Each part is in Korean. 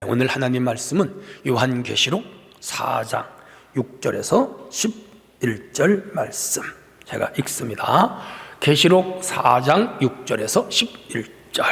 오늘 하나님 말씀은 요한계시록 4장 6절에서 11절 말씀, 제가 읽습니다. 계시록 4장 6절에서 11절.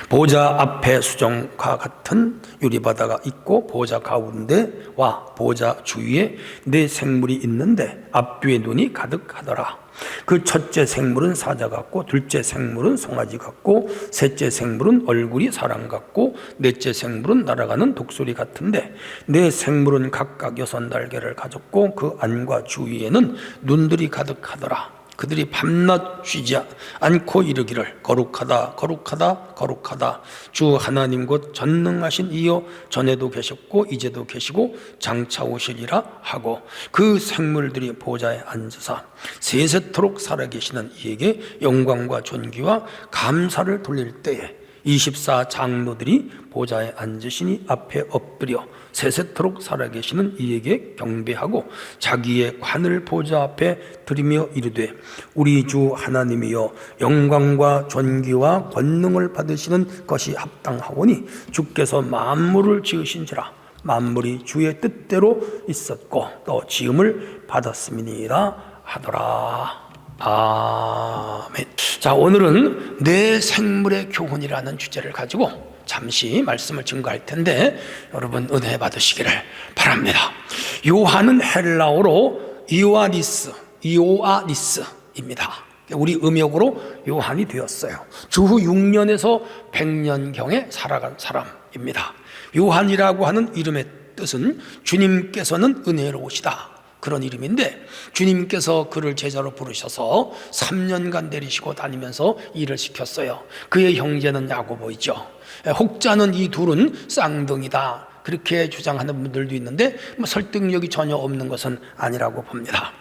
보좌 앞에 수정과 같은 유리바다가 있고 보좌 가운데와 보좌 주위에 네 생물이 있는데 앞뒤에 눈이 가득하더라. 그 첫째 생물은 사자 같고, 둘째 생물은 송아지 같고, 셋째 생물은 얼굴이 사람 같고, 넷째 생물은 날아가는 독수리 같은데 네 생물은 각각 6날개를 가졌고 그 안과 주위에는 눈들이 가득하더라. 그들이 밤낮 쉬지 않고 이르기를 거룩하다 거룩하다 거룩하다 주 하나님 곧 전능하신 이여, 전에도 계셨고 이제도 계시고 장차 오시리라 하고, 그 생물들이 보좌에 앉으사 세세토록 살아계시는 이에게 영광과 존귀와 감사를 돌릴 때에 24장로들이 보좌에 앉으시니 앞에 엎드려 세세토록 살아계시는 이에게 경배하고 자기의 관을 보좌 앞에 드리며 이르되, 우리 주 하나님이여, 영광과 존귀와 권능을 받으시는 것이 합당하오니 주께서 만물을 지으신지라 만물이 주의 뜻대로 있었고 또 지음을 받았음이니라 하더라. 아멘. 자, 오늘은 내 생물의 교훈이라는 주제를 가지고 잠시 말씀을 증거할 텐데 여러분 은혜 받으시기를 바랍니다. 요한은 헬라어로 이오아니스입니다. 우리 음역으로 요한이 되었어요. 주후 6년에서 100년경에 살아간 사람입니다. 요한이라고 하는 이름의 뜻은 주님께서는 은혜로우시다, 그런 이름인데, 주님께서 그를 제자로 부르셔서 3년간 내리시고 다니면서 일을 시켰어요. 그의 형제는 야고보이죠. 혹자는 이 둘은 쌍둥이다, 그렇게 주장하는 분들도 있는데 설득력이 전혀 없는 것은 아니라고 봅니다.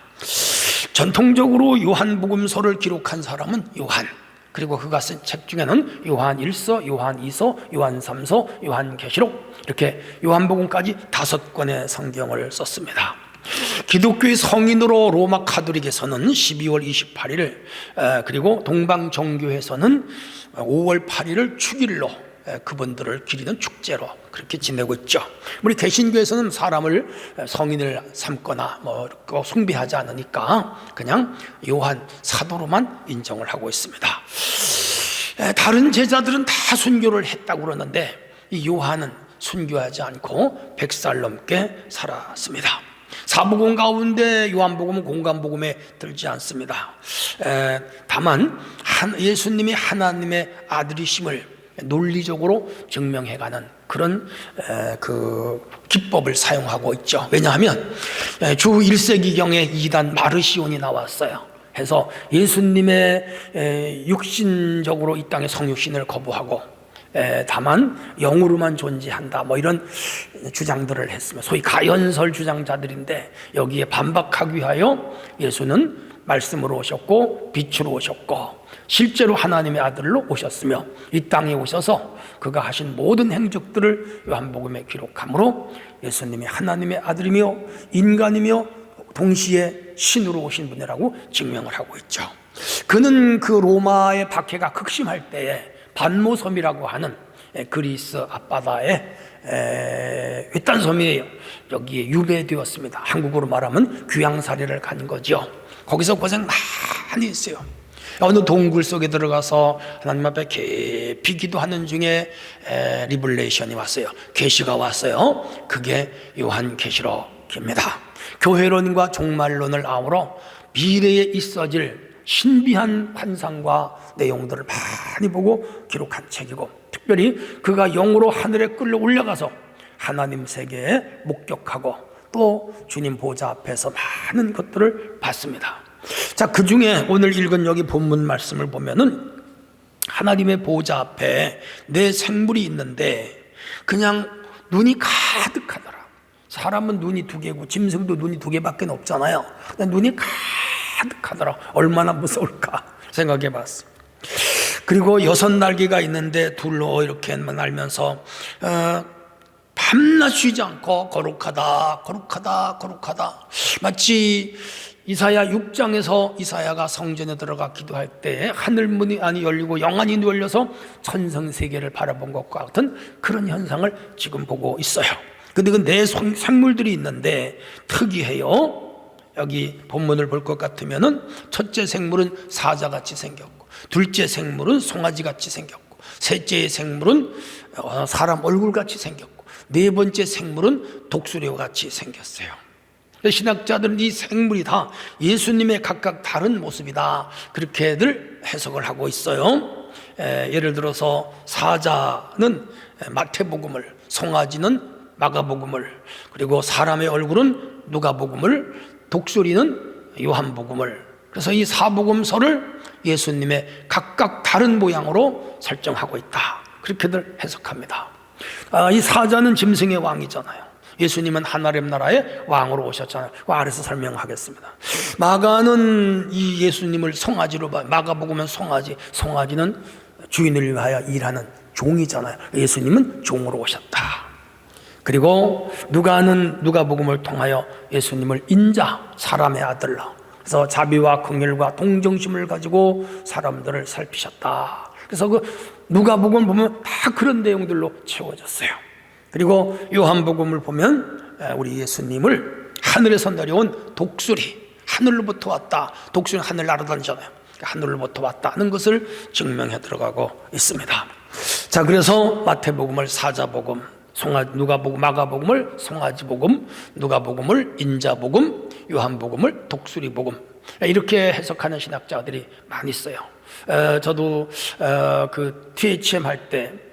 전통적으로 요한복음서를 기록한 사람은 요한, 그리고 그가 쓴 책 중에는 요한 1서, 요한 2서, 요한 3서, 요한계시록, 이렇게 요한복음까지 5권의 성경을 썼습니다. 기독교의 성인으로 로마 카톨릭에서는 12월 28일, 그리고 동방정교에서는 5월 8일을 축일로 그분들을 기리는 축제로 그렇게 지내고 있죠. 우리 개신교에서는 사람을 성인을 삼거나 숭배하지 않으니까 그냥 요한 사도로만 인정을 하고 있습니다. 다른 제자들은 다 순교를 했다고 그러는데 이 요한은 순교하지 않고 100살 넘게 살았습니다. 사복음 가운데 요한복음은 공간복음에 들지 않습니다. 다만 예수님이 하나님의 아들이심을 논리적으로 증명해가는 그런 그 기법을 사용하고 있죠. 왜냐하면 주 1세기경에 이단 마르시온이 나왔어요. 해서 예수님의 육신적으로 이 땅에 성육신을 거부하고 다만 영으로만 존재한다, 이런 주장들을 했으며, 소위 가연설 주장자들인데 여기에 반박하기 위하여 예수는 말씀으로 오셨고 빛으로 오셨고 실제로 하나님의 아들로 오셨으며 이 땅에 오셔서 그가 하신 모든 행적들을 요한복음에 기록하므로 예수님이 하나님의 아들이며 인간이며 동시에 신으로 오신 분이라고 증명을 하고 있죠. 그는 그 로마의 박해가 극심할 때에 반모섬이라고 하는 그리스 앞바다의 외딴 섬이에요. 여기에 유배되었습니다. 한국으로 말하면 귀양살이를 간 거죠. 거기서 고생 많이 했어요. 어느 동굴 속에 들어가서 하나님 앞에 깊이 기도하는 중에 리블레이션이 왔어요. 계시가 왔어요. 그게 요한계시록입니다. 교회론과 종말론을 아우러 미래에 있어질 신비한 환상과 내용들을 많이 보고 기록한 책이고, 특별히 그가 영으로 하늘에 끌려 올라가서 하나님 세계에 목격하고 또 주님 보좌 앞에서 많은 것들을 봤습니다. 자, 그 중에 오늘 읽은 여기 본문 말씀을 보면은 하나님의 보좌 앞에 내 생물이 있는데 그냥 눈이 가득하더라. 사람은 눈이 2개고 짐승도 눈이 2개밖에 없잖아요. 눈이 가득하더라. 얼마나 무서울까 생각해 봤습니다. 그리고 6날개가 있는데 둘로 이렇게 날면서 밤낮 쉬지 않고 거룩하다 거룩하다 거룩하다, 마치 이사야 6장에서 이사야가 성전에 들어가 기도할 때 하늘문이 열리고 영안이 열려서 천성세계를 바라본 것과 같은 그런 현상을 지금 보고 있어요. 근데 그 네 생물들이 있는데 특이해요. 여기 본문을 볼 것 같으면은 첫째 생물은 사자같이 생겼고, 둘째 생물은 송아지같이 생겼고, 셋째 생물은 사람 얼굴같이 생겼고, 네 번째 생물은 독수리와 같이 생겼어요. 신학자들은 이 생물이 다 예수님의 각각 다른 모습이다, 그렇게들 해석을 하고 있어요. 예를 들어서 사자는 마태복음을, 송아지는 마가복음을, 그리고 사람의 얼굴은 누가복음을, 독수리는 요한복음을, 그래서 이 사복음서를 예수님의 각각 다른 모양으로 설정하고 있다, 그렇게들 해석합니다. 이 사자는 짐승의 왕이잖아요. 예수님은 하나님 나라의 왕으로 오셨잖아요. 아래서 설명하겠습니다. 마가는 이 예수님을 송아지로 봐요. 마가복음은 송아지는 주인을 위하여 일하는 종이잖아요. 예수님은 종으로 오셨다. 그리고 누가복음을 통하여 예수님을 인자, 사람의 아들로, 그래서 자비와 긍휼과 동정심을 가지고 사람들을 살피셨다. 그래서 그 누가복음을 보면 다 그런 내용들로 채워졌어요. 그리고 요한복음을 보면 우리 예수님을 하늘에서 내려온 독수리, 하늘로부터 왔다. 독수리는 하늘 날아다니잖아요. 하늘로부터 왔다는 것을 증명해 들어가고 있습니다. 자, 그래서 마태복음을 사자복음, 누가복음, 마가복음을 송아지복음, 누가복음을 인자복음, 요한복음을 독수리복음, 이렇게 해석하는 신학자들이 많이 있어요. 저도 그 THM 할 때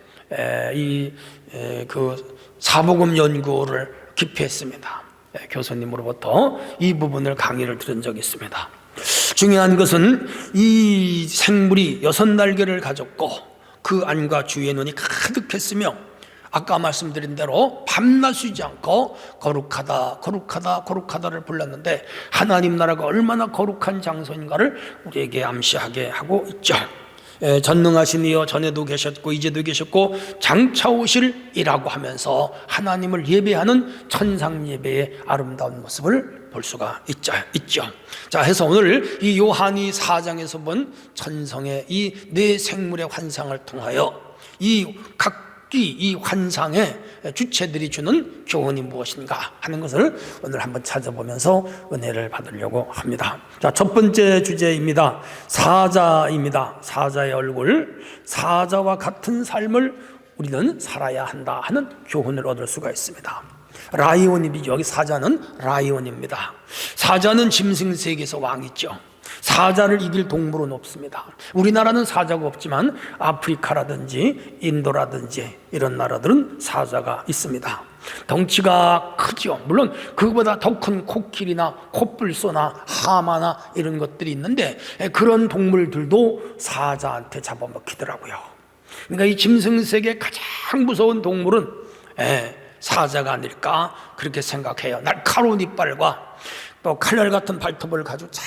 그 사복음 연구를 기피했습니다. 교수님으로부터 이 부분을 강의를 들은 적이 있습니다. 중요한 것은 이 생물이 6날개를 가졌고 그 안과 주위의 눈이 가득했으며, 아까 말씀드린 대로 밤낮 쉬지 않고 거룩하다, 거룩하다, 거룩하다를 불렀는데 하나님 나라가 얼마나 거룩한 장소인가를 우리에게 암시하게 하고 있죠. 전능하신 이여 전에도 계셨고 이제도 계셨고 장차 오실이라고 하면서 하나님을 예배하는 천상 예배의 아름다운 모습을 볼 수가 있죠. 자, 해서 오늘 이 요한이 4장에서 본 천성의 이 네 생물의 환상을 통하여 이 환상의 주체들이 주는 교훈이 무엇인가 하는 것을 오늘 한번 찾아보면서 은혜를 받으려고 합니다. 자, 첫 번째 주제입니다. 사자입니다. 사자의 얼굴, 사자와 같은 삶을 우리는 살아야 한다 하는 교훈을 얻을 수가 있습니다. 라이온이죠. 여기 사자는 라이온입니다. 사자는 짐승 세계에서 왕이죠. 사자를 이길 동물은 없습니다. 우리나라는 사자가 없지만 아프리카라든지 인도라든지 이런 나라들은 사자가 있습니다. 덩치가 크죠. 물론 그거보다 더 큰 코끼리나 코뿔소나 하마나 이런 것들이 있는데 그런 동물들도 사자한테 잡아먹히더라고요. 그러니까 이 짐승 세계의 가장 무서운 동물은 사자가 아닐까 그렇게 생각해요. 날카로운 이빨과 또 칼날 같은 발톱을 가지고 잘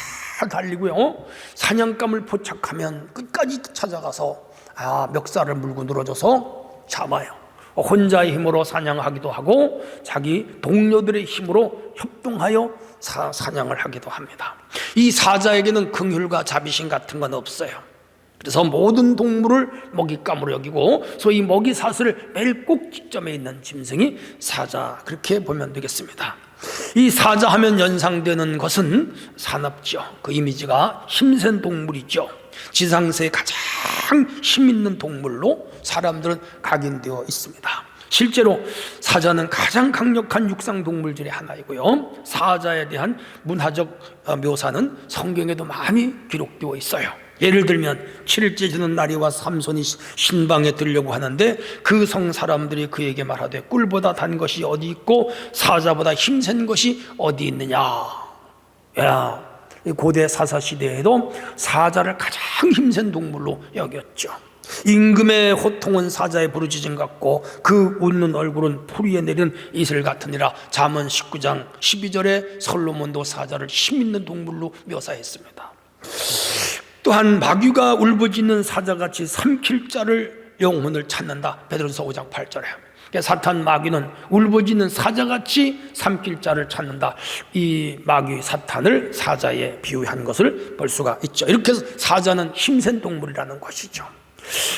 달리고요, 사냥감을 포착하면 끝까지 찾아가서 멱살을 물고 늘어져서 잡아요. 혼자의 힘으로 사냥하기도 하고 자기 동료들의 힘으로 협동하여 사냥을 하기도 합니다. 이 사자에게는 긍휼과 자비심 같은 건 없어요. 그래서 모든 동물을 먹잇감으로 여기고 소위 먹이사슬을 매일 꼭지점에 있는 짐승이 사자, 그렇게 보면 되겠습니다. 이 사자 하면 연상되는 것은 사납죠. 그 이미지가 힘센 동물이죠. 지상세에 가장 힘 있는 동물로 사람들은 각인되어 있습니다. 실제로 사자는 가장 강력한 육상 동물 중에 하나이고요, 사자에 대한 문화적 묘사는 성경에도 많이 기록되어 있어요. 예를 들면 7일째 지는 날이 와 삼손이 신방에 들려고 하는데 그 성 사람들이 그에게 말하되 꿀보다 단 것이 어디 있고 사자보다 힘센 것이 어디 있느냐. 고대 사사시대에도 사자를 가장 힘센 동물로 여겼죠. 임금의 호통은 사자의 부르짖음 같고 그 웃는 얼굴은 풀 위에 내린 이슬 같으니라. 잠언 19장 12절에 솔로몬도 사자를 힘있는 동물로 묘사했습니다. 또한 마귀가 울부짖는 사자같이 삼킬 자를 영혼을 찾는다. 베드로전서 5장 8절에. 사탄 마귀는 울부짖는 사자같이 삼킬 자를 찾는다. 이 마귀 사탄을 사자에 비유한 것을 볼 수가 있죠. 이렇게 해서 사자는 힘센 동물이라는 것이죠.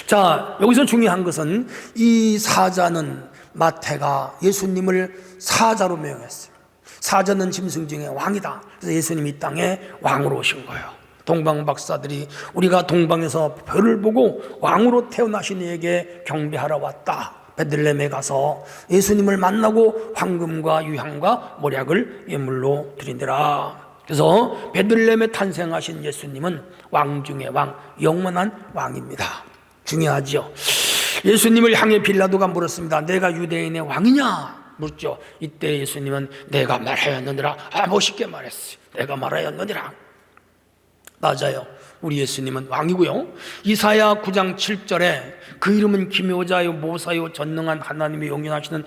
자, 여기서 중요한 것은 이 사자는 마태가 예수님을 사자로 명했어요. 사자는 짐승 중에 왕이다. 그래서 예수님이 이 땅에 왕으로 오신 거예요. 동방 박사들이 우리가 동방에서 별을 보고 왕으로 태어나신 이에게 경배하러 왔다. 베들레헴에 가서 예수님을 만나고 황금과 유향과 몰약을 예물로 드리니라. 그래서 베들레헴에 탄생하신 예수님은 왕 중의 왕, 영원한 왕입니다. 중요하지요. 예수님을 향해 빌라도가 물었습니다. 내가 유대인의 왕이냐? 묻죠. 이때 예수님은 내가 말하였느니라. 멋있게 말했어요. 내가 말하였느니라. 맞아요. 우리 예수님은 왕이고요. 이사야 9장 7절에 그 이름은 기묘자요 모사요 전능한 하나님이 용인하시는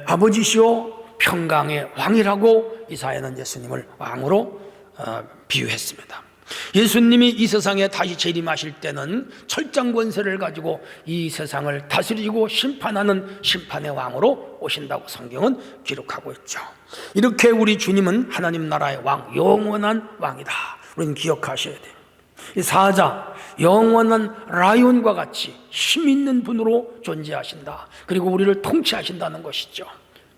아버지시오 평강의 왕이라고 이사야는 예수님을 왕으로 비유했습니다. 예수님이 이 세상에 다시 재림하실 때는 철장 권세를 가지고 이 세상을 다스리고 심판하는 심판의 왕으로 오신다고 성경은 기록하고 있죠. 이렇게 우리 주님은 하나님 나라의 왕, 영원한 왕이다. 우리는 기억하셔야 돼요. 이 사자, 영원한 라이온과 같이 힘 있는 분으로 존재하신다. 그리고 우리를 통치하신다는 것이죠.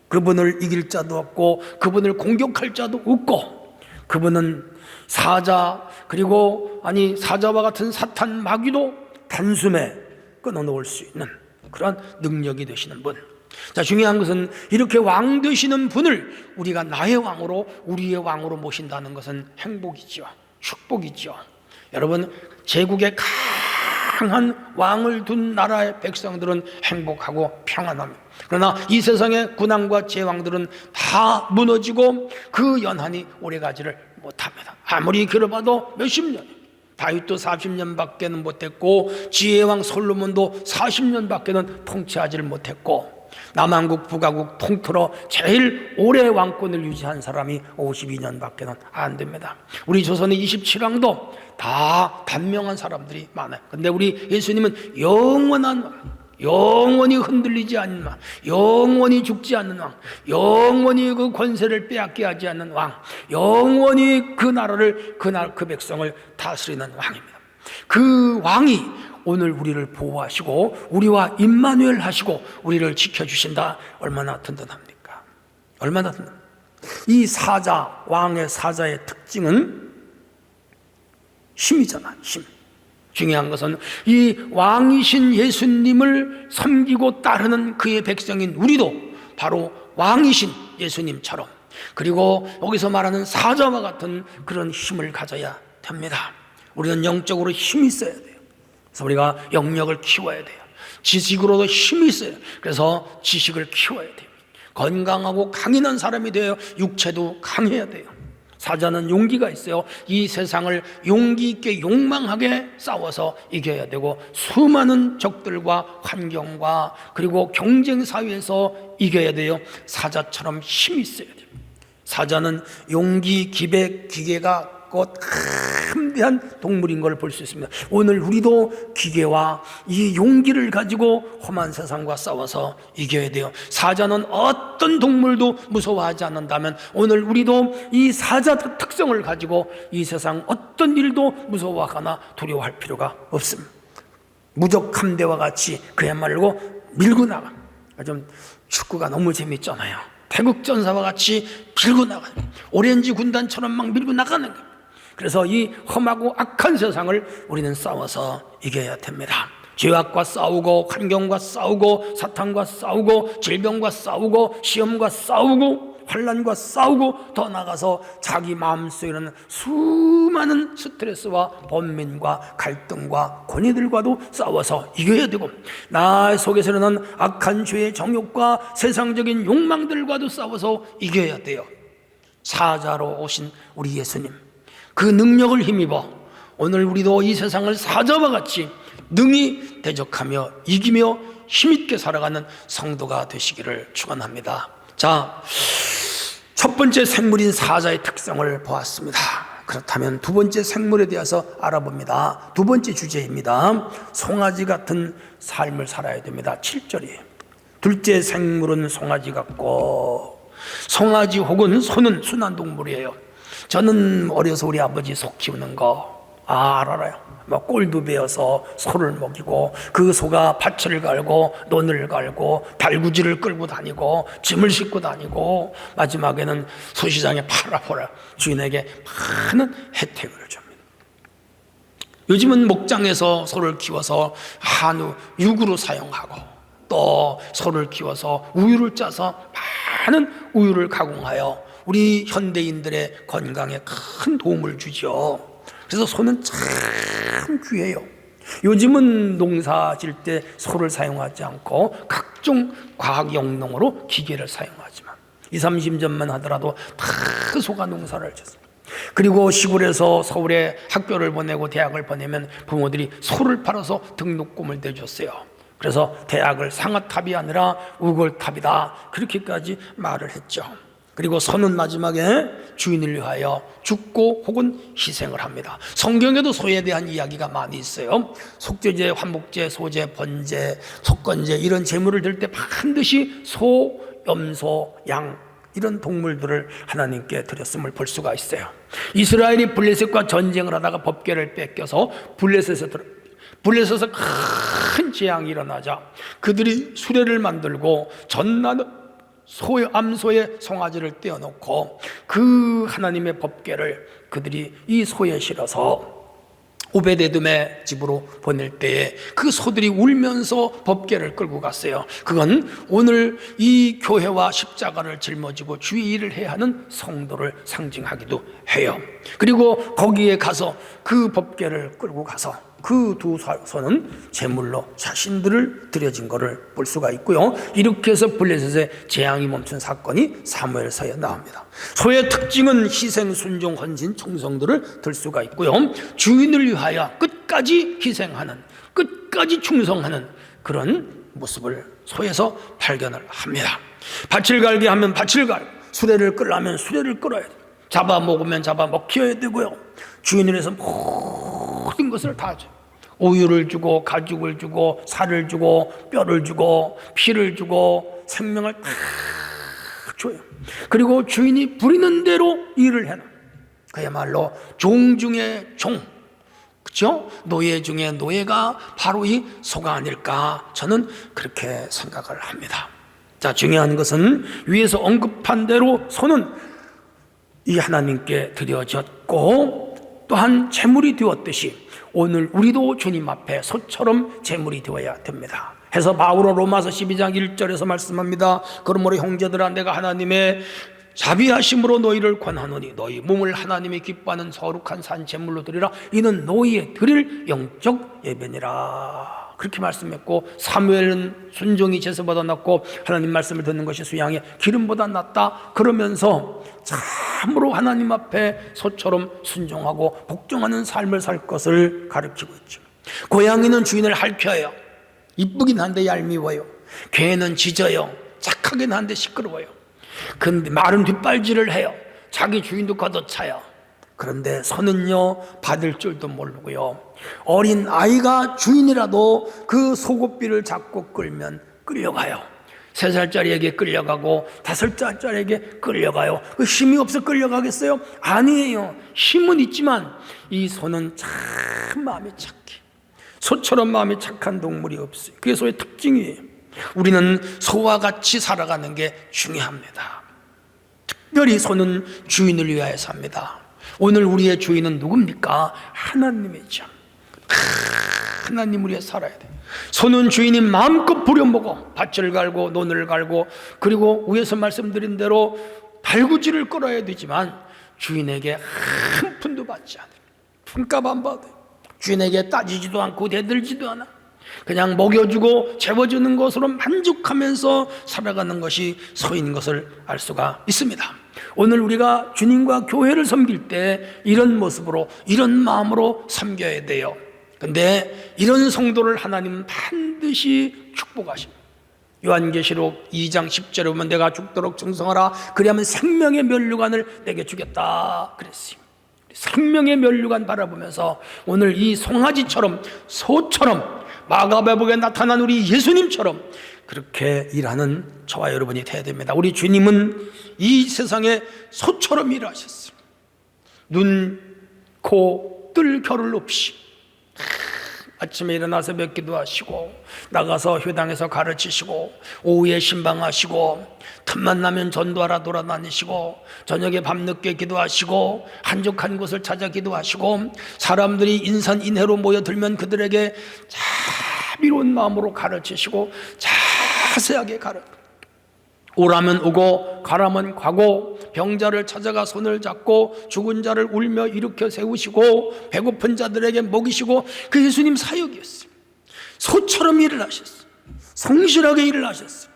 그분을 이길 자도 없고 그분을 공격할 자도 없고, 그분은 사자, 그리고 사자와 같은 사탄 마귀도 단숨에 끊어놓을 수 있는 그런 능력이 되시는 분. 자, 중요한 것은 이렇게 왕 되시는 분을 우리가 나의 왕으로, 우리의 왕으로 모신다는 것은 행복이죠. 축복이죠. 여러분, 제국에 강한 왕을 둔 나라의 백성들은 행복하고 평안합니다. 그러나 이 세상의 군왕과 제왕들은 다 무너지고 그 연한이 오래가지를 못합니다. 아무리 길어봐도 몇십 년. 다윗도 40년밖에는 못했고 지혜왕 솔로몬도 40년밖에는 통치하지를 못했고, 남한국 북한국 통틀어 제일 오래 왕권을 유지한 사람이 52년밖에는 안 됩니다. 우리 조선의 27왕도 다 단명한 사람들이 많아요. 근데 우리 예수님은 영원한 왕, 영원히 흔들리지 않는 왕, 영원히 죽지 않는 왕, 영원히 그 권세를 빼앗게 하지 않는 왕, 영원히 그 나라를, 그 백성을 다스리는 왕입니다. 그 왕이 오늘 우리를 보호하시고 우리와 임마누엘 하시고 우리를 지켜주신다. 얼마나 든든합니까? 얼마나 든든합니까? 이 사자, 왕의 사자의 특징은 힘이잖아, 힘. 중요한 것은 이 왕이신 예수님을 섬기고 따르는 그의 백성인 우리도 바로 왕이신 예수님처럼, 그리고 여기서 말하는 사자와 같은 그런 힘을 가져야 됩니다. 우리는 영적으로 힘이 있어야 돼요. 그래서 우리가 영역을 키워야 돼요. 지식으로도 힘이 있어요. 그래서 지식을 키워야 돼요. 건강하고 강인한 사람이 되어 육체도 강해야 돼요. 사자는 용기가 있어요. 이 세상을 용기 있게 용망하게 싸워서 이겨야 되고, 수많은 적들과 환경과 그리고 경쟁 사회에서 이겨야 돼요. 사자처럼 힘이 있어야 돼요. 사자는 용기, 기백, 기계가 곧 함대한 동물인 걸 볼 수 있습니다. 오늘 우리도 기계와 이 용기를 가지고 험한 세상과 싸워서 이겨야 돼요. 사자는 어떤 동물도 무서워하지 않는다면 오늘 우리도 이 사자 특성을 가지고 이 세상 어떤 일도 무서워하거나 두려워할 필요가 없습니다. 무적 함대와 같이 그야말로 밀고 나가. 좀 축구가 너무 재밌잖아요. 태국 전사와 같이 밀고 나가는, 오렌지 군단처럼 막 밀고 나가는 거예요. 그래서 이 험하고 악한 세상을 우리는 싸워서 이겨야 됩니다. 죄악과 싸우고, 환경과 싸우고, 사탄과 싸우고, 질병과 싸우고, 시험과 싸우고, 환난과 싸우고, 더 나아가서 자기 마음속에는 수많은 스트레스와 번민과 갈등과 권위들과도 싸워서 이겨야 되고, 나 속에서는 악한 죄의 정욕과 세상적인 욕망들과도 싸워서 이겨야 돼요. 사자로 오신 우리 예수님, 그 능력을 힘입어 오늘 우리도 이 세상을 사자와 같이 능히 대적하며 이기며 힘있게 살아가는 성도가 되시기를 축원합니다. 자, 첫 번째 생물인 사자의 특성을 보았습니다. 그렇다면 두 번째 생물에 대해서 알아봅니다. 두 번째 주제입니다. 송아지 같은 삶을 살아야 됩니다. 7절이에요. 둘째 생물은 송아지 같고, 송아지 혹은 소는 순한 동물이에요. 저는 어려서 우리 아버지 소 키우는 거 알아요. 꼴도 베어서 소를 먹이고, 그 소가 밭을 갈고 논을 갈고 달구지를 끌고 다니고 짐을 싣고 다니고, 마지막에는 소시장에 팔아보라 주인에게 많은 혜택을 줍니다. 요즘은 목장에서 소를 키워서 한우 육으로 사용하고, 또 소를 키워서 우유를 짜서 많은 우유를 가공하여 우리 현대인들의 건강에 큰 도움을 주죠. 그래서 소는 참 귀해요. 요즘은 농사 질 때 소를 사용하지 않고 각종 과학 영농으로 기계를 사용하지만 20, 30년만 하더라도 다 소가 농사를 짓습니다. 그리고 시골에서 서울에 학교를 보내고 대학을 보내면 부모들이 소를 팔아서 등록금을 내줬어요. 그래서 대학을 상아탑이 아니라 우골탑이다, 그렇게까지 말을 했죠. 그리고 소는 마지막에 주인을 위하여 죽고 혹은 희생을 합니다. 성경에도 소에 대한 이야기가 많이 있어요. 속죄제, 환목제, 소제, 번제, 속건제, 이런 제물을 드릴 때 반드시 소, 염소, 양, 이런 동물들을 하나님께 드렸음을 볼 수가 있어요. 이스라엘이 블레셋과 전쟁을 하다가 법궤를 뺏겨서 블레셋에서 큰 재앙이 일어나자 그들이 수레를 만들고 전나는 암소의 송아지를 떼어놓고 그 하나님의 법궤를 그들이 이 소에 실어서 오베데돔의 집으로 보낼 때에 그 소들이 울면서 법궤를 끌고 갔어요. 그건 오늘 이 교회와 십자가를 짊어지고 주의 일을 해야 하는 성도를 상징하기도 해요. 그리고 거기에 가서 그 법궤를 끌고 가서 그 두 소는 제물로 자신들을 드려진 것을 볼 수가 있고요. 이렇게 해서 블레셋의 재앙이 멈춘 사건이 사무엘서에 나옵니다. 소의 특징은 희생, 순종, 헌신, 충성들을 들 수가 있고요. 주인을 위하여 끝까지 희생하는, 끝까지 충성하는 그런 모습을 소에서 발견을 합니다. 밭을 갈게 하면 밭을 갈고, 수레를 끌려면 수레를 끌어야 돼요. 잡아먹으면 잡아먹혀야 되고요. 주인을 위해서 모든 것을 다 줘요. 우유를 주고 가죽을 주고 살을 주고 뼈를 주고 피를 주고 생명을 다 줘요. 그리고 주인이 부리는 대로 일을 해놔. 그야말로 종 중에 종, 그렇죠? 노예 중에 노예가 바로 이 소가 아닐까, 저는 그렇게 생각을 합니다. 자, 중요한 것은 위에서 언급한 대로 소는 이 하나님께 드려졌고 또한 제물이 되었듯이 오늘 우리도 주님 앞에 소처럼 제물이 되어야 됩니다. 해서 바울은 로마서 12장 1절에서 말씀합니다. 그러므로 형제들아, 내가 하나님의 자비하심으로 너희를 권하노니 너희 몸을 하나님이 기뻐하는 거룩한 산 제물로 드리라. 이는 너희의 드릴 영적 예배니라. 그렇게 말씀했고, 사무엘은 순종이 제사보다 낫고 하나님 말씀을 듣는 것이 수양의 기름보다 낫다, 그러면서 참으로 하나님 앞에 소처럼 순종하고 복종하는 삶을 살 것을 가르치고 있죠. 고양이는 주인을 핥혀요. 이쁘긴 한데 얄미워요. 개는 짖어요. 착하긴 한데 시끄러워요. 근데 말은 뒷발질을 해요. 자기 주인도 걷어차요. 그런데 소는요, 받을 줄도 모르고요, 어린 아이가 주인이라도 그 속옷비를 잡고 끌면 끌려가요. 3살짜리에게 끌려가고 5살짜리에게 끌려가요. 그 힘이 없어 끌려가겠어요? 아니에요. 힘은 있지만 이 소는 참 마음이 착해. 소처럼 마음이 착한 동물이 없어요. 그게 소의 특징이에요. 우리는 소와 같이 살아가는 게 중요합니다. 특별히 소는 주인을 위하여 삽니다. 오늘 우리의 주인은 누굽니까? 하나님이죠. 하나님을 위해 살아야 돼. 소는 주인이 마음껏 부려먹어 밭을 갈고 논을 갈고, 그리고 위에서 말씀드린 대로 달구지를 끌어야 되지만 주인에게 한 푼도 받지 않아요. 품값 안 받아요. 주인에게 따지지도 않고 대들지도 않아. 그냥 먹여주고 재워주는 것으로 만족하면서 살아가는 것이 소인 것을 알 수가 있습니다. 오늘 우리가 주님과 교회를 섬길 때 이런 모습으로, 이런 마음으로 섬겨야 돼요. 근데 이런 성도를 하나님은 반드시 축복하십니다. 요한계시록 2장 10절에 보면 내가 죽도록 충성하라, 그리하면 생명의 면류관을 내게 주겠다 그랬어요. 생명의 면류관 바라보면서 오늘 이 송아지처럼, 소처럼, 마가복음에 나타난 우리 예수님처럼 그렇게 일하는 저와 여러분이 되어야 됩니다. 우리 주님은 이 세상에 소처럼 일하셨어요. 눈, 코, 뜰 겨를 없이 아침에 일어나서 몇 기도하시고, 나가서 회당에서 가르치시고, 오후에 신방하시고, 틈만 나면 전도하러 돌아다니시고, 저녁에 밤늦게 기도하시고, 한적한 곳을 찾아 기도하시고, 사람들이 인산인해로 모여들면 그들에게 자비로운 마음으로 가르치시고, 자세하게 가르치시고, 오라면 오고 가라면 가고, 병자를 찾아가 손을 잡고 죽은 자를 울며 일으켜 세우시고 배고픈 자들에게 먹이시고, 그 예수님 사역이었어요. 소처럼 일을 하셨어요. 성실하게 일을 하셨어요.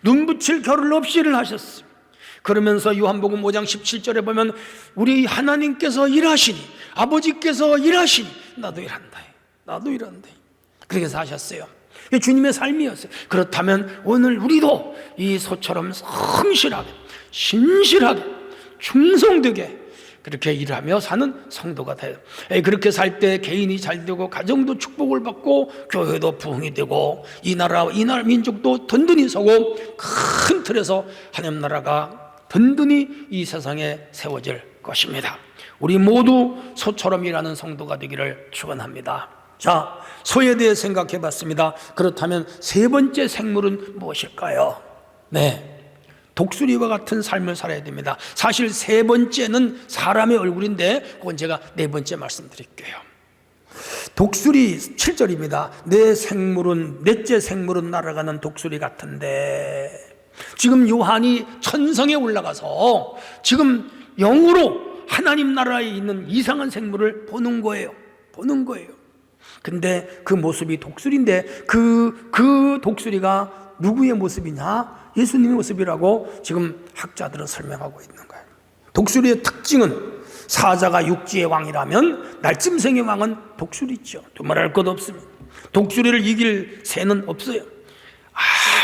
눈 붙일 겨를 없이 일을 하셨어요. 그러면서 요한복음 5장 17절에 보면 우리 하나님께서 일하시니, 아버지께서 일하시니 나도 일한다, 나도 일한다, 그렇게 사셨어요. 주님의 삶이었어요. 그렇다면 오늘 우리도 이 소처럼 성실하게, 신실하게, 충성되게 그렇게 일하며 사는 성도가 돼요. 그렇게 살 때 개인이 잘 되고, 가정도 축복을 받고, 교회도 부흥이 되고, 이 나라 민족도 든든히 서고, 큰 틀에서 하나님 나라가 든든히 이 세상에 세워질 것입니다. 우리 모두 소처럼 일하는 성도가 되기를 축원합니다. 자, 소에 대해 생각해 봤습니다. 그렇다면 세 번째 생물은 무엇일까요? 네, 독수리와 같은 삶을 살아야 됩니다. 사실 세 번째는 사람의 얼굴인데 그건 제가 네 번째 말씀드릴게요. 독수리 7절입니다. 넷째 생물은 날아가는 독수리 같은데, 지금 요한이 천성에 올라가서 지금 영으로 하나님 나라에 있는 이상한 생물을 보는 거예요. 근데 그 모습이 독수리인데 그 독수리가 누구의 모습이냐? 예수님의 모습이라고 지금 학자들은 설명하고 있는 거예요. 독수리의 특징은 사자가 육지의 왕이라면 날짐승의 왕은 독수리죠. 두말할 것 없습니다. 독수리를 이길 새는 없어요.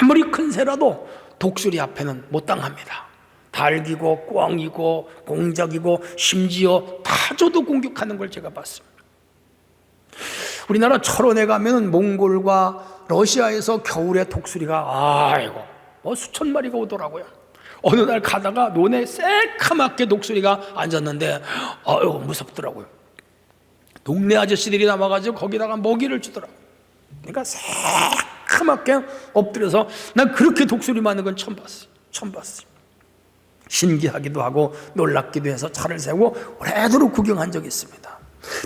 아무리 큰 새라도 독수리 앞에는 못 당합니다. 닭이고 꿩이고 공작이고 심지어 타조도 공격하는 걸 제가 봤습니다. 우리나라 철원에 가면 몽골과 러시아에서 겨울에 독수리가 수천 마리가 오더라고요. 어느 날 가다가 논에 새카맣게 독수리가 앉았는데 무섭더라고요. 동네 아저씨들이 남아가지고 거기다가 먹이를 주더라고요. 그러니까 새카맣게 엎드려서, 난 그렇게 독수리 많은 건 처음 봤어요. 신기하기도 하고 놀랍기도 해서 차를 세우고 오래도록 구경한 적이 있습니다.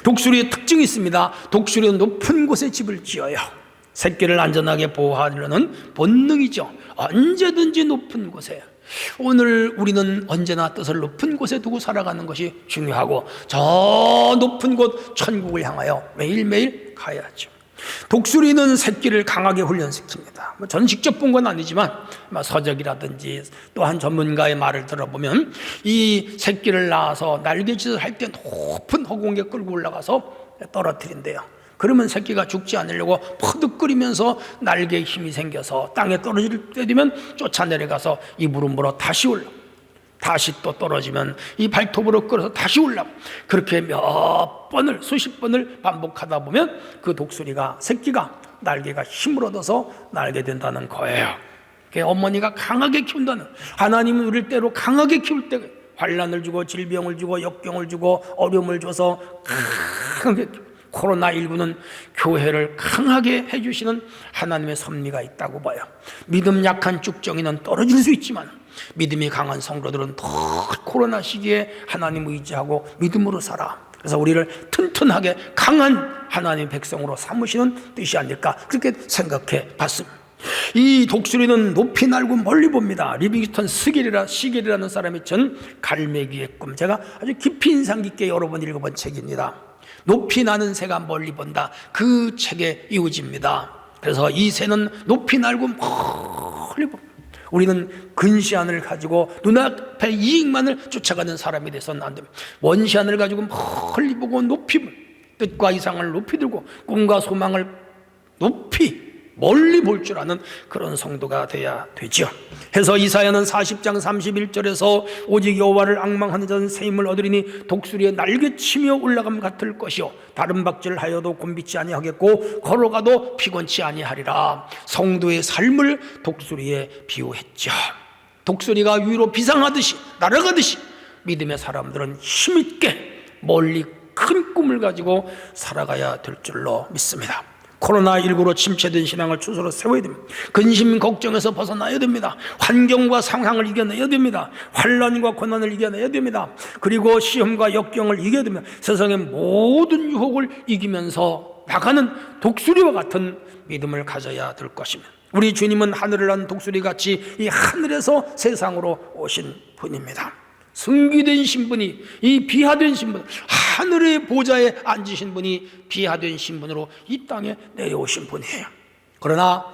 독수리의 특징이 있습니다. 독수리는 높은 곳에 집을 지어요. 새끼를 안전하게 보호하려는 본능이죠. 언제든지 높은 곳에. 오늘 우리는 언제나 뜻을 높은 곳에 두고 살아가는 것이 중요하고, 저 높은 곳 천국을 향하여 매일매일 가야죠. 독수리는 새끼를 강하게 훈련시킵니다. 저는 직접 본 건 아니지만 서적이라든지 또한 전문가의 말을 들어보면 이 새끼를 낳아서 날개짓을 할 때 높은 허공에 끌고 올라가서 떨어뜨린대요. 그러면 새끼가 죽지 않으려고 퍼득거리면서 날개에 힘이 생겨서 땅에 떨어질 때 되면 쫓아내려가서 입으로 물어 다시 올라, 다시 또 떨어지면 이 발톱으로 끌어서 다시 올라. 그렇게 수십 번을 반복하다 보면 그 독수리가, 새끼가 날개가 힘을 얻어서 날게 된다는 거예요. 어머니가 강하게 키운다는, 하나님은 우리를 때로 강하게 키울 때 환난을 주고 질병을 주고 역경을 주고 어려움을 줘서 강하게, 코로나19는 교회를 강하게 해주시는 하나님의 섭리가 있다고 봐요. 믿음 약한 쭉정이는 떨어질 수 있지만 믿음이 강한 성도들은 더 코로나 시기에 하나님 의지하고 믿음으로 살아. 그래서 우리를 튼튼하게 강한 하나님의 백성으로 삼으시는 뜻이 아닐까, 그렇게 생각해 봤습니다. 이 독수리는 높이 날고 멀리 봅니다. 리빙스턴 시겔이라는 사람이 전 갈매기의 꿈, 제가 아주 깊이 인상 깊게 여러 번 읽어본 책입니다. 높이 나는 새가 멀리 본다, 그 책의 이유지입니다. 그래서 이 새는 높이 날고 멀리 봅니다. 우리는 근시안을 가지고 눈앞의 이익만을 쫓아가는 사람이 돼서는 안 됩니다. 원시안을 가지고 멀리 보고 높이, 뜻과 이상을 높이 들고 꿈과 소망을 높이 멀리 볼 줄 아는 그런 성도가 돼야 되죠. 해서 이사야는 40장 31절에서 오직 여호와를 앙망하는 자는 새 힘을 얻으리니 독수리의 날개치며 올라감 같을 것이요 다른 박질하여도 곤비치 아니하겠고 걸어가도 피곤치 아니하리라. 성도의 삶을 독수리에 비유했죠. 독수리가 위로 비상하듯이 날아가듯이 믿음의 사람들은 힘있게 멀리 큰 꿈을 가지고 살아가야 될 줄로 믿습니다. 코로나19로 침체된 신앙을 추스러 세워야 됩니다. 근심 걱정에서 벗어나야 됩니다. 환경과 상황을 이겨내야 됩니다. 환난과 고난을 이겨내야 됩니다. 그리고 시험과 역경을 이겨야 됩니다. 세상의 모든 유혹을 이기면서 나가는 독수리와 같은 믿음을 가져야 될 것입니다. 우리 주님은 하늘을 난 독수리같이 이 하늘에서 세상으로 오신 분입니다. 승귀된 신분이, 이 비하된 신분, 하늘의 보좌에 앉으신 분이 비하된 신분으로 이 땅에 내려오신 분이에요. 그러나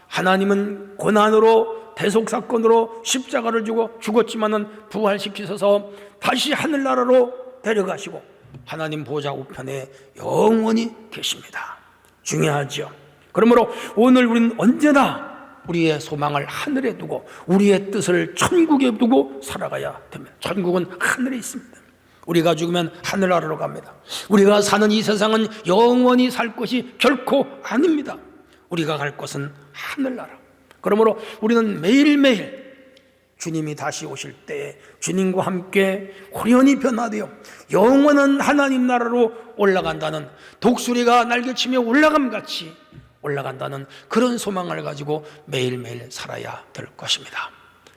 하나님은 고난으로 대속사건으로 십자가를 지고 죽었지만은 부활시키셔서 다시 하늘나라로 데려가시고 하나님 보좌 우편에 영원히 계십니다. 중요하죠. 그러므로 오늘 우리는 언제나 우리의 소망을 하늘에 두고 우리의 뜻을 천국에 두고 살아가야 됩니다. 천국은 하늘에 있습니다. 우리가 죽으면 하늘나라로 갑니다. 우리가 사는 이 세상은 영원히 살 것이 결코 아닙니다. 우리가 갈 곳은 하늘나라. 그러므로 우리는 매일매일 주님이 다시 오실 때 주님과 함께 호련히 변화되어 영원한 하나님 나라로 올라간다는, 독수리가 날개치며 올라감같이 올라간다는 그런 소망을 가지고 매일매일 살아야 될 것입니다.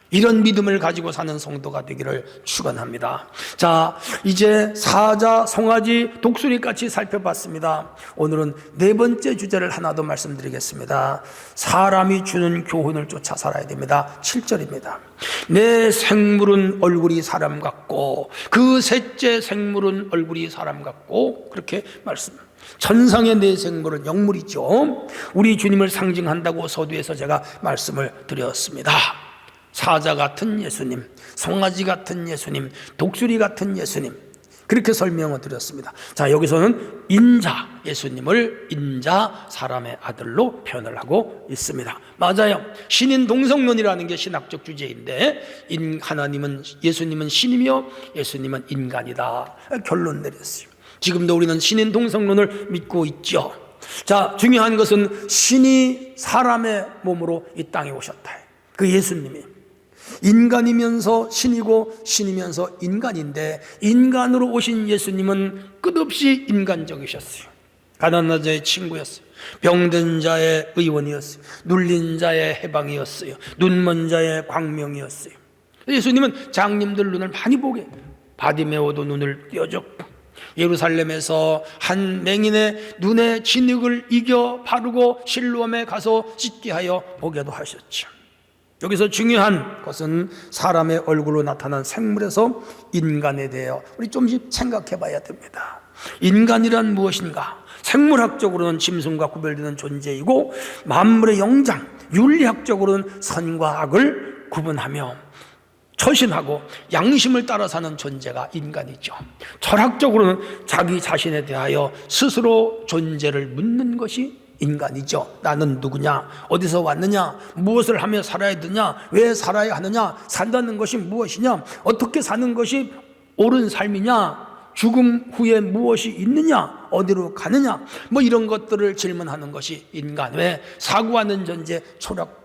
이런 믿음을 가지고 사는 성도가 되기를 축원합니다. 자, 이제 사자, 송아지, 독수리같이 살펴봤습니다. 오늘은 네 번째 주제를 하나 더 말씀드리겠습니다. 사람이 주는 교훈을 쫓아 살아야 됩니다. 7절입니다. 내 생물은 얼굴이 사람 같고 그 셋째 생물은 얼굴이 사람 같고, 그렇게 말씀합니다. 천상의 네 생물은 영물이죠. 우리 주님을 상징한다고 서두에서 제가 말씀을 드렸습니다. 사자 같은 예수님, 송아지 같은 예수님, 독수리 같은 예수님, 그렇게 설명을 드렸습니다. 자, 여기서는 인자 예수님을 인자 사람의 아들로 표현을 하고 있습니다. 맞아요. 신인 동성론이라는 게 신학적 주제인데 하나님은, 예수님은 신이며 예수님은 인간이다, 결론 내렸어요. 지금도 우리는 신인 동성론을 믿고 있죠. 자, 중요한 것은 신이 사람의 몸으로 이 땅에 오셨다. 그 예수님이 인간이면서 신이고 신이면서 인간인데, 인간으로 오신 예수님은 끝없이 인간적이셨어요. 가난한 자의 친구였어요. 병든 자의 의원이었어요. 눌린 자의 해방이었어요. 눈먼 자의 광명이었어요. 예수님은 장님들 눈을 많이 보게, 바디메오도 눈을 떼어줬고, 예루살렘에서 한 맹인의 눈의 진흙을 이겨 바르고 실로암에 가서 씻게 하여 보게도 하셨죠. 여기서 중요한 것은 사람의 얼굴로 나타난 생물에서 인간에 대하여 우리 좀씩 생각해 봐야 됩니다. 인간이란 무엇인가? 생물학적으로는 짐승과 구별되는 존재이고, 만물의 영장, 윤리학적으로는 선과 악을 구분하며 처신하고 양심을 따라 사는 존재가 인간이죠. 철학적으로는 자기 자신에 대하여 스스로 존재를 묻는 것이 인간이죠. 나는 누구냐? 어디서 왔느냐? 무엇을 하며 살아야 되냐? 왜 살아야 하느냐? 산다는 것이 무엇이냐? 어떻게 사는 것이 옳은 삶이냐? 죽음 후에 무엇이 있느냐? 어디로 가느냐? 뭐 이런 것들을 질문하는 것이 인간. 왜? 사고하는 존재,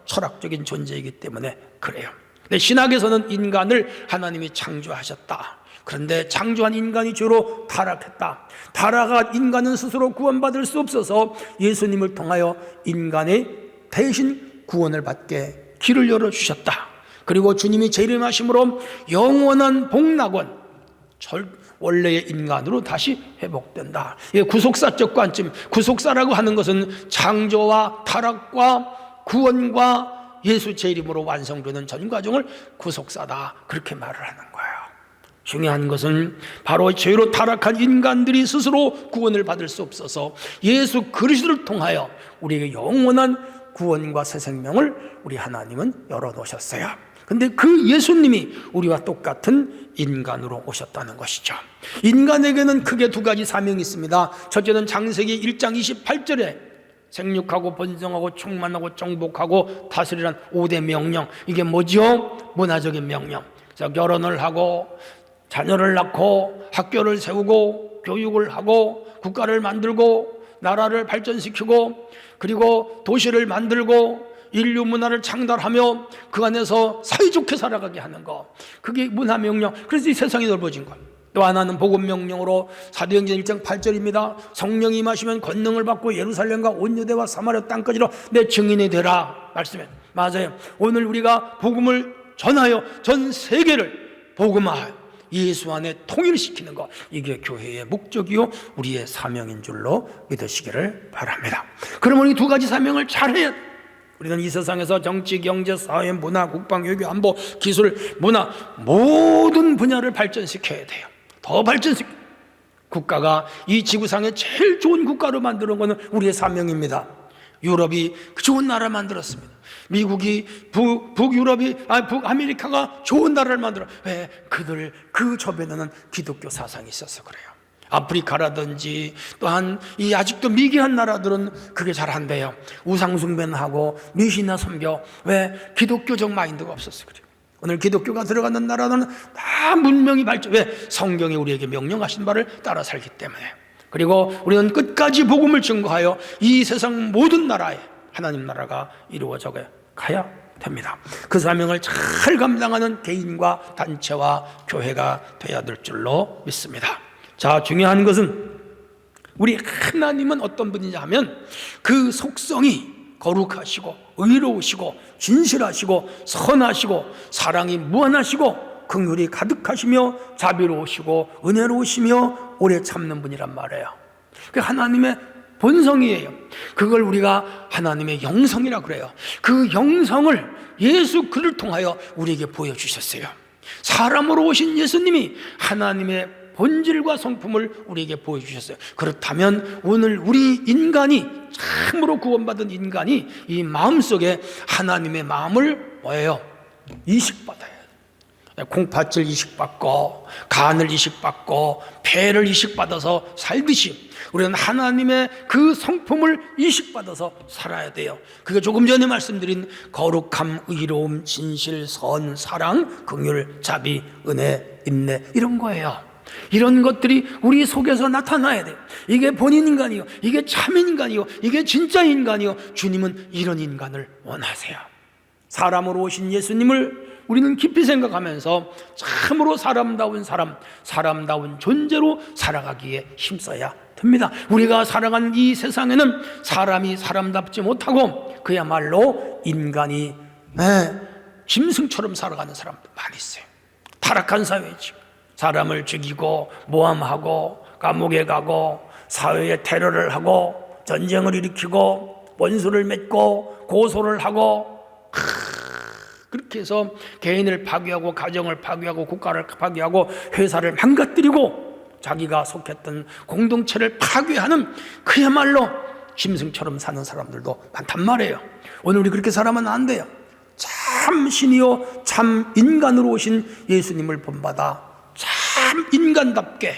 철학적인 존재이기 때문에 그래요. 근데 신학에서는 인간을 하나님이 창조하셨다. 그런데 창조한 인간이 죄로 타락했다. 타락한 인간은 스스로 구원받을 수 없어서 예수님을 통하여 인간의 대신 구원을 받게 길을 열어주셨다. 그리고 주님이 재림하심으로 영원한 복락원, 원래의 인간으로 다시 회복된다. 구속사적 관점, 구속사라고 하는 것은 창조와 타락과 구원과 예수 재림으로 완성되는 전 과정을 구속사다, 그렇게 말을 하는 거예요. 중요한 것은 바로 죄로 타락한 인간들이 스스로 구원을 받을 수 없어서 예수 그리스도를 통하여 우리에게 영원한 구원과 새 생명을 우리 하나님은 열어놓으셨어요. 근데 그 예수님이 우리와 똑같은 인간으로 오셨다는 것이죠. 인간에게는 크게 두 가지 사명이 있습니다. 첫째는 창세기 1장 28절에 생육하고 번성하고 충만하고 정복하고 다스리란 5대 명령. 이게 뭐죠? 문화적인 명령. 그래서 결혼을 하고 자녀를 낳고 학교를 세우고 교육을 하고 국가를 만들고 나라를 발전시키고 그리고 도시를 만들고 인류 문화를 창달하며 그 안에서 사이좋게 살아가게 하는 것, 그게 문화 명령. 그래서 이 세상이 넓어진 것. 또 하나는 복음 명령으로 사도행전 1장 8절입니다. 성령이 임하시면 권능을 받고 예루살렘과 온 유대와 사마리아 땅까지로 내 증인이 되라 말씀해. 맞아요. 오늘 우리가 복음을 전하여 전 세계를 복음화하여 예수 안에 통일시키는 것, 이게 교회의 목적이요 우리의 사명인 줄로 믿으시기를 바랍니다. 그러면 이 두 가지 사명을 잘해야 돼. 우리는 이 세상에서 정치, 경제, 사회, 문화, 국방, 외교, 안보, 기술, 문화 모든 분야를 발전시켜야 돼요. 더 발전시켜. 국가가 이 지구상에 제일 좋은 국가로 만드는 것은 우리의 사명입니다. 유럽이 그 좋은 나라를 만들었습니다. 미국이 북아메리카가 좋은 나라를 만들어. 왜? 그들 그 저변에는 기독교 사상이 있어서 그래요. 아프리카라든지 또한 이 아직도 미개한 나라들은 그게 잘 안 돼요. 우상숭배는 하고 미신이나 섬겨. 왜? 기독교적 마인드가 없어서 그래요. 오늘 기독교가 들어가는 나라는 다 문명이 발전. 왜? 성경이 우리에게 명령하신 바를 따라 살기 때문에. 그리고 우리는 끝까지 복음을 증거하여 이 세상 모든 나라에 하나님 나라가 이루어져 가야 됩니다. 그 사명을 잘 감당하는 개인과 단체와 교회가 되어야 될 줄로 믿습니다. 자, 중요한 것은 우리 하나님은 어떤 분이냐 하면 그 속성이 거룩하시고 의로우시고 진실하시고 선하시고 사랑이 무한하시고 긍휼이 가득하시며 자비로우시고 은혜로우시며 오래 참는 분이란 말이에요. 그 하나님의 본성이에요. 그걸 우리가 하나님의 영성이라고 그래요. 그 영성을 예수 그를 통하여 우리에게 보여주셨어요. 사람으로 오신 예수님이 하나님의 본질과 성품을 우리에게 보여주셨어요. 그렇다면 오늘 우리 인간이, 참으로 구원받은 인간이 이 마음속에 하나님의 마음을 뭐예요? 이식받아야 돼요. 콩팥을 이식받고 간을 이식받고 폐를 이식받아서 살듯이 우리는 하나님의 그 성품을 이식받아서 살아야 돼요. 그게 조금 전에 말씀드린 거룩함, 의로움, 진실, 선, 사랑, 긍휼, 자비, 은혜, 인내, 이런 거예요. 이런 것들이 우리 속에서 나타나야 돼요. 이게 본인 인간이요, 이게 참 인간이요, 이게 진짜 인간이요. 주님은 이런 인간을 원하세요. 사람으로 오신 예수님을 우리는 깊이 생각하면서 참으로 사람다운 사람, 사람다운 존재로 살아가기에 힘써야 됩니다. 우리가 살아가는 이 세상에는 사람이 사람답지 못하고 그야말로 인간이 짐승처럼 살아가는 사람도 많이 있어요. 타락한 사회죠. 사람을 죽이고 모함하고 감옥에 가고 사회에 테러를 하고 전쟁을 일으키고 원수를 맺고 고소를 하고 그렇게 해서 개인을 파괴하고 가정을 파괴하고 국가를 파괴하고 회사를 망가뜨리고 자기가 속했던 공동체를 파괴하는 그야말로 짐승처럼 사는 사람들도 많단 말이에요. 오늘 우리 그렇게 살아면 안 돼요. 참 신이요 참 인간으로 오신 예수님을 본받아 참 인간답게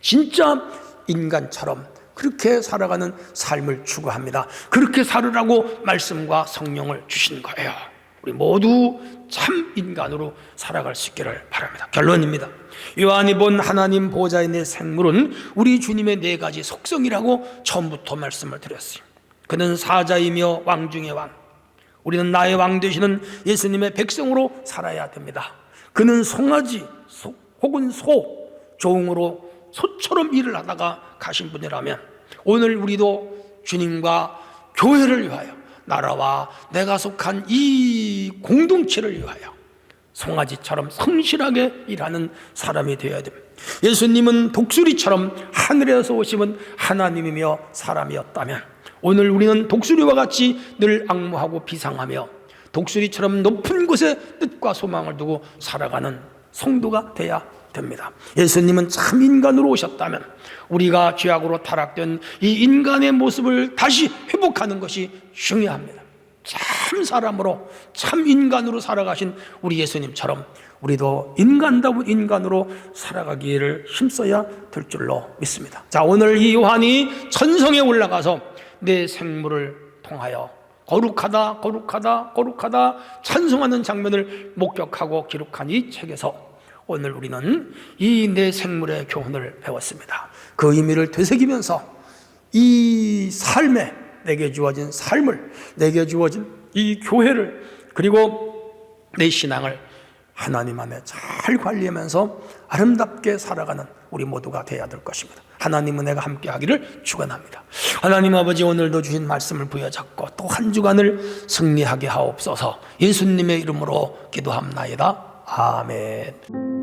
진짜 인간처럼 그렇게 살아가는 삶을 추구합니다. 그렇게 살으라고 말씀과 성령을 주신 거예요. 우리 모두 참 인간으로 살아갈 수 있기를 바랍니다. 결론입니다. 요한이 본 하나님 보좌의 네 생물은 우리 주님의 네 가지 속성이라고 처음부터 말씀을 드렸어요. 그는 사자이며 왕 중의 왕. 우리는 나의 왕 되시는 예수님의 백성으로 살아야 됩니다. 그는 송아지 혹은 종으로 소처럼 일을 하다가 가신 분이라면 오늘 우리도 주님과 교회를 위하여 나라와 내가 속한 이 공동체를 위하여 송아지처럼 성실하게 일하는 사람이 되어야 됩니다. 예수님은 독수리처럼 하늘에서 오시면 하나님이며 사람이었다면 오늘 우리는 독수리와 같이 늘 앙무하고 비상하며 독수리처럼 높은 곳에 뜻과 소망을 두고 살아가는 성도가 돼야 됩니다. 예수님은 참 인간으로 오셨다면 우리가 죄악으로 타락된 이 인간의 모습을 다시 회복하는 것이 중요합니다. 참 사람으로 참 인간으로 살아가신 우리 예수님처럼 우리도 인간다운 인간으로 살아가기를 힘써야 될 줄로 믿습니다. 자, 오늘 이 요한이 천성에 올라가서 내 생물을 통하여 거룩하다 거룩하다 거룩하다 찬송하는 장면을 목격하고 기록한 이 책에서 오늘 우리는 이 내 생물의 교훈을 배웠습니다. 그 의미를 되새기면서 이 삶에 내게 주어진 삶을, 내게 주어진 이 교회를, 그리고 내 신앙을 하나님 안에 잘 관리하면서 아름답게 살아가는 우리 모두가 되어야 될 것입니다. 하나님 은혜가 함께 하기를 축원합니다. 하나님 아버지, 오늘도 주신 말씀을 부여잡고 또 한 주간을 승리하게 하옵소서. 예수님의 이름으로 기도합나이다. 아멘.